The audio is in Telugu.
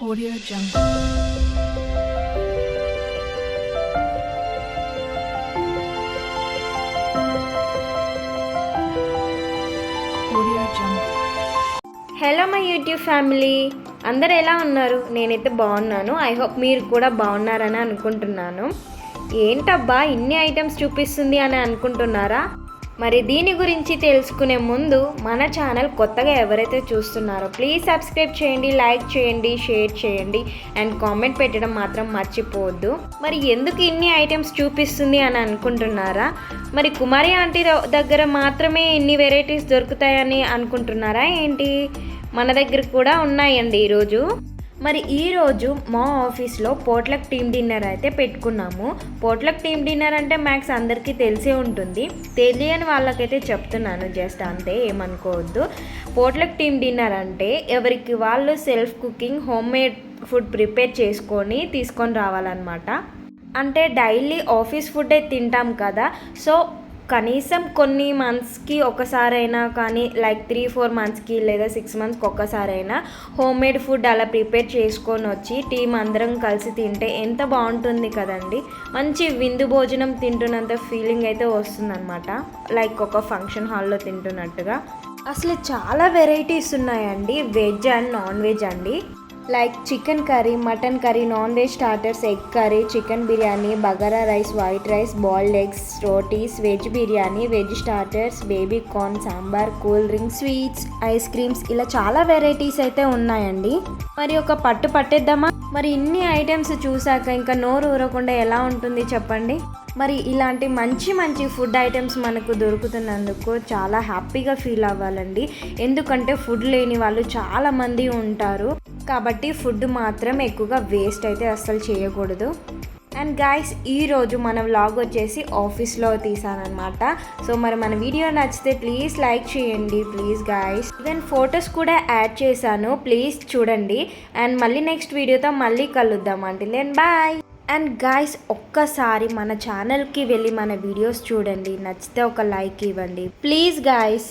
Audio Jungle. Audio Jungle. Hello my YouTube family, అందరు ఎలా ఉన్నారు? నేనైతే బాగున్నాను. ఐ హోప్ మీరు కూడా బాగున్నారని అనుకుంటున్నాను. ఏంటబ్బా ఇన్ని ఐటమ్స్ చూపిస్తుంది అని అనుకుంటున్నారా? మరి దీని గురించి తెలుసుకునే ముందు మన ఛానల్ కొత్తగా ఎవరైతే చూస్తున్నారో ప్లీజ్ సబ్స్క్రైబ్ చేయండి, లైక్ చేయండి, షేర్ చేయండి అండ్ కామెంట్ పెట్టడం మాత్రం మర్చిపోవద్దు. మరి ఎందుకు ఇన్ని ఐటమ్స్ చూపిస్తుంది అని అనుకుంటున్నారా? మరి కుమారి ఆంటీ దగ్గర మాత్రమే ఇన్ని వెరైటీస్ దొరుకుతాయని అనుకుంటున్నారా ఏంటి? మన దగ్గర కూడా ఉన్నాయండి ఈరోజు. మరి ఈరోజు మా ఆఫీస్లో పోట్లక్ టీమ్ డిన్నర్ అయితే పెట్టుకున్నాము. పోట్లక్ టీమ్ డిన్నర్ అంటే మ్యాక్స్ అందరికీ తెలిసే ఉంటుంది, తెలియని వాళ్ళకైతే చెప్తున్నాను జస్ట్ అంతే, ఏమనుకోవద్దు. పోట్లక్ టీమ్ డిన్నర్ అంటే ఎవరికి వాళ్ళు self cooking home made food prepare చేసుకొని తీసుకొని రావాలన్నమాట. అంటే డైలీ ఆఫీస్ ఫుడ్డే తింటాం కదా, సో కనీసం కొన్ని మంత్స్కి ఒకసారైనా కానీ లైక్ 3-4 మంత్స్కి లేదా 6 మంత్స్కి ఒక్కసారైనా హోమ్ మేడ్ ఫుడ్ అలా ప్రిపేర్ చేసుకొని వచ్చి టీం అందరం కలిసి తింటే ఎంత బాగుంటుంది కదండి. మంచి విందు భోజనం తింటున్నంత ఫీలింగ్ అయితే వస్తుందన్నమాట, లైక్ ఒక ఫంక్షన్ హాల్లో తింటున్నట్టుగా. అసలు చాలా వెరైటీస్ ఉన్నాయండి, వెజ్ అండ్ నాన్ వెజ్ అండి. Like chicken curry, mutton curry, non veg starters, egg curry, chicken biryani, bagara rice, white rice, boiled eggs, rotis, veg biryani, veg starters, baby corn, sambar, cool drinks, sweets, ice creams, ఇలా చాలా వెరైటీస్ అయితే ఉన్నాయండి. మరి ఒక పట్టు పట్టేద్దామా? మరి ఇన్ని ఐటమ్స్ చూసాక ఇంకా నోరు ఊరకుండా ఎలా ఉంటుంది చెప్పండి. మరి ఇలాంటి మంచి మంచి ఫుడ్ ఐటమ్స్ మనకు దొరుకుతున్నందుకు చాలా హ్యాపీగా ఫీల్ అవ్వాలండి. ఎందుకంటే ఫుడ్ లేని వాళ్ళు చాలామంది ఉంటారు, కాబట్టి ఫుడ్ మాత్రం ఎక్కువగా వేస్ట్ అయితే అస్సలు చేయకూడదు. అండ్ గాయ్స్, ఈరోజు మన వ్లాగ్ వచ్చేసి ఆఫీస్లో తీసానమాట. సో మరి మన వీడియో నచ్చితే ప్లీజ్ లైక్ చేయండి ప్లీజ్ గాయ్స్. ఈవెన్ ఫొటోస్ కూడా యాడ్ చేశాను, ప్లీజ్ చూడండి. అండ్ మళ్ళీ నెక్స్ట్ వీడియోతో మళ్ళీ కలుద్దాం. అంటే దెన్ బాయ్. అండ్ గాయ్స్, ఒక్కసారి మన ఛానల్కి వెళ్ళి మన వీడియోస్ చూడండి, నచ్చితే ఒక లైక్ ఇవ్వండి ప్లీజ్ గాయ్స్.